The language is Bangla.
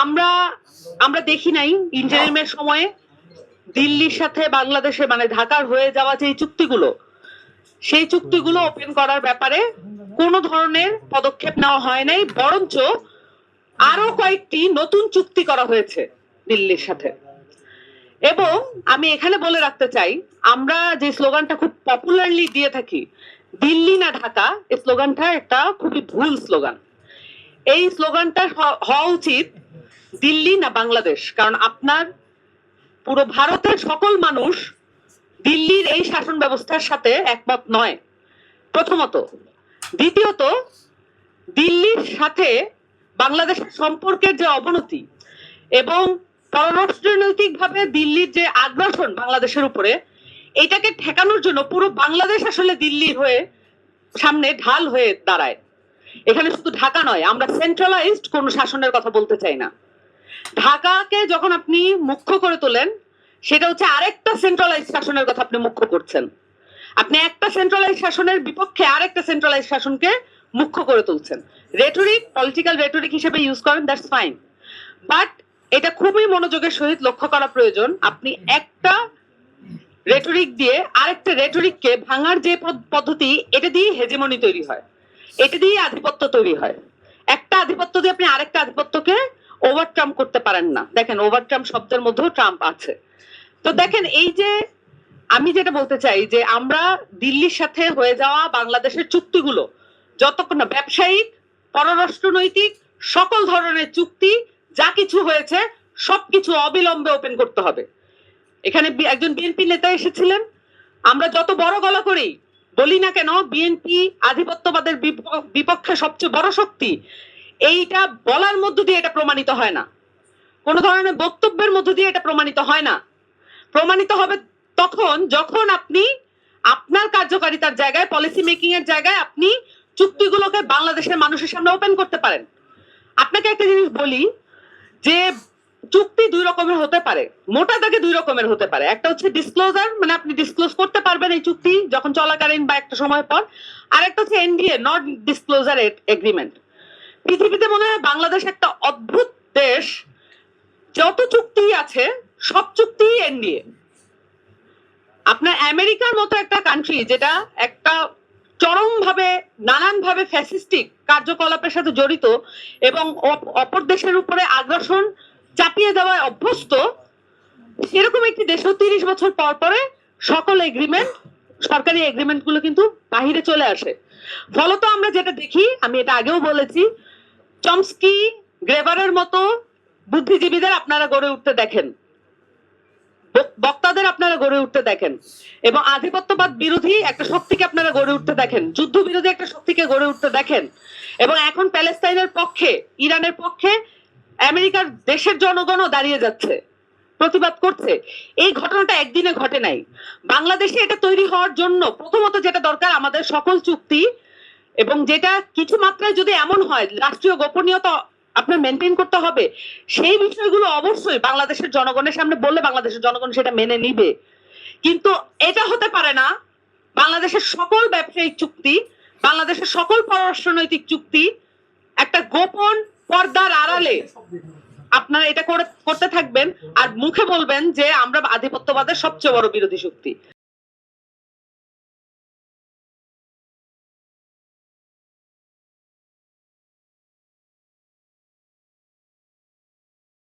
আমরা আমরা দেখি নাই ইন্টারিমের সময়ে দিল্লির সাথে বাংলাদেশে মানে ঢাকার হয়ে যাওয়া যে চুক্তিগুলো, সেই চুক্তিগুলো ওপেন করার ব্যাপারে কোনো ধরনের পদক্ষেপ নেওয়া হয় নাই, বরঞ্চ আরো কয়েকটি নতুন চুক্তি করা হয়েছে দিল্লির সাথে। এবং আমি এখানে বলে রাখতে চাই, আমরা যে স্লোগানটা খুব পপুলারলি দিয়ে থাকি, দিল্লি না ঢাকা, এই স্লোগানটা একটা খুবই ভুল স্লোগান। এই স্লোগানটা হওয়া উচিত দিল্লি না বাংলাদেশ, কারণ আপনার পুরো ভারতের সকল মানুষ দিল্লির এই শাসন ব্যবস্থার সাথে একমত নয়, প্রথমত। দ্বিতীয়ত, দিল্লির সাথে বাংলাদেশের সম্পর্কের যে অবনতি এবং পররাষ্ট্রনৈতিকভাবে দিল্লির যে আগ্রাসন বাংলাদেশের উপরে, এটাকে ঠেকানোর জন্য পুরো বাংলাদেশ আসলে দিল্লির হয়ে সামনে ঢাল হয়ে দাঁড়ায়। এখানে শুধু ঢাকা নয়, আমরা সেন্ট্রালাইজড কোন শাসনের কথা বলতে চাই না। ঢাকাকে যখন আপনি মুখ্য করে তোলেন, সেটা হচ্ছে আরেকটা সেন্ট্রালাইজড শাসনের কথা আপনি মুখ্য করছেন। আপনি একটা সেন্ট্রালাইজড শাসনের বিপক্ষে আরেকটা সেন্ট্রালাইজড শাসনকে মুখ্য করে তুলছেন। রেটরিক, পলিটিক্যাল রেটরিক হিসেবে ইউজ করেন, দ্যাটস ফাইন, বাট এটা খুবই মনোযোগের সহিত লক্ষ্য করা প্রয়োজন। আপনি একটা রেটরিক দিয়ে আরেকটা রেটরিককে ভাঙার যে পদ্ধতি, এটা দিয়ে হেজেমনি তৈরি হয়, এটা দিয়ে আধিপত্য তৈরি হয়। একটা আধিপত্য দিয়ে আপনি আরেকটা আধিপত্যকে ওভারট্রাম্প করতে পারেন না। দেখেন, ওভারট্রাম্প শব্দের মধ্যেও ট্রাম্প আছে। তো দেখেন, এই যে আমি যেটা বলতে চাই যে আমরা দিল্লির সাথে হয়ে যাওয়া বাংলাদেশের চুক্তিগুলো যতক্ষণ না ব্যবসায়িক, পররাষ্ট্রনৈতিক, সকল ধরনের চুক্তি যা কিছু হয়েছে সবকিছু অবিলম্বে ওপেন করতে হবে। এখানে একজন বিএনপি নেতা এসেছিলেন, আমরা যত বড় গলা করি বলি না কেন বিএনপি আধিপত্যবাদের বিপক্ষে সবচেয়ে বড় শক্তি, এইটা বলার মধ্য দিয়ে এটা প্রমাণিত হয় না, কোন ধরনের বক্তব্যের মধ্য দিয়ে এটা প্রমাণিত হয় না। প্রমাণিত হবে তখন যখন আপনি আপনার কার্যকারিতার জায়গায়, পলিসি মেকিং এর জায়গায় আপনি চুক্তিগুলোকে বাংলাদেশের মানুষের সামনে ওপেন করতে পারেন। আপনাকে একটা জিনিস বলি যে চুক্তি দুই রকমের হতে পারে, মোটা দাগে দুই রকমের হতে পারে। একটা হচ্ছে ডিসক্লোজার, মানে আপনি ডিসক্লোজ করতে পারবেন এই চুক্তি যখন চলাকালীন বা একটা সময় পর। আর একটা হচ্ছে এনডিএ, নট ডিসক্লোজার এগ্রিমেন্ট। পৃথিবীতে মনে হয় বাংলাদেশ একটা অদ্ভুত দেশ, যত চুক্তি আছে সব চুক্তি এনডিএ। আপনার আমেরিকার মতো একটা কান্ট্রি, যেটা একটা চরমভাবে নানানভাবে ফ্যাসিস্টিক কার্যকলাপের সাথে জড়িত এবং অপর দেশের উপরে আগ্রাসন চাপিয়ে দেওয়ায় অভ্যস্ত, এরকম একটি দেশ 30 বছর পর পরে সকল এগ্রিমেন্ট, সরকারি এগ্রিমেন্ট গুলো কিন্তু বাহিরে চলে আসে। ফলত আমরা যেটা দেখি, আমি এটা আগেও বলেছি, চমস্কি, গ্রেভারের মতো বুদ্ধিজীবীদের আপনারা গড়ে উঠতে দেখেন, বক্তাদের আপনারা গড়ে উঠতে দেখেন, এবং আধিপত্যবাদ বিরোধী একটা শক্তিকে আপনারা গড়ে উঠতে দেখেন, যুদ্ধ বিরোধী একটা শক্তিকে গড়ে উঠতে দেখেন। এবং এখন প্যালেস্তাইনের পক্ষে, ইরানের পক্ষে আমেরিকার দেশের জনগণও দাঁড়িয়ে যাচ্ছে, প্রতিবাদ করছে। এই ঘটনাটা একদিনে ঘটে নাই। বাংলাদেশে এটা তৈরি হওয়ার জন্য প্রথমত যেটা দরকার, আমাদের সকল চুক্তি, এবং যেটা কিছু মাত্রায় যদি এমন হয় রাষ্ট্রীয় গোপনীয়তা আপনার মেনটেন করতে হবে, সেই বিষয়গুলো অবশ্যই বাংলাদেশের জনগণের সামনে বললে বাংলাদেশের জনগণ সেটা মেনে নিবে। কিন্তু এটা হতে পারে না বাংলাদেশের সকল ব্যবসায়িক চুক্তি, বাংলাদেশের সকল পররাষ্ট্রনৈতিক চুক্তি একটা গোপন পর্দার আড়ালে আপনারা এটা করতে থাকবেন আর মুখে বলবেন যে আমরা আধিপত্যবাদের সবচেয়ে বড় বিরোধী শক্তি।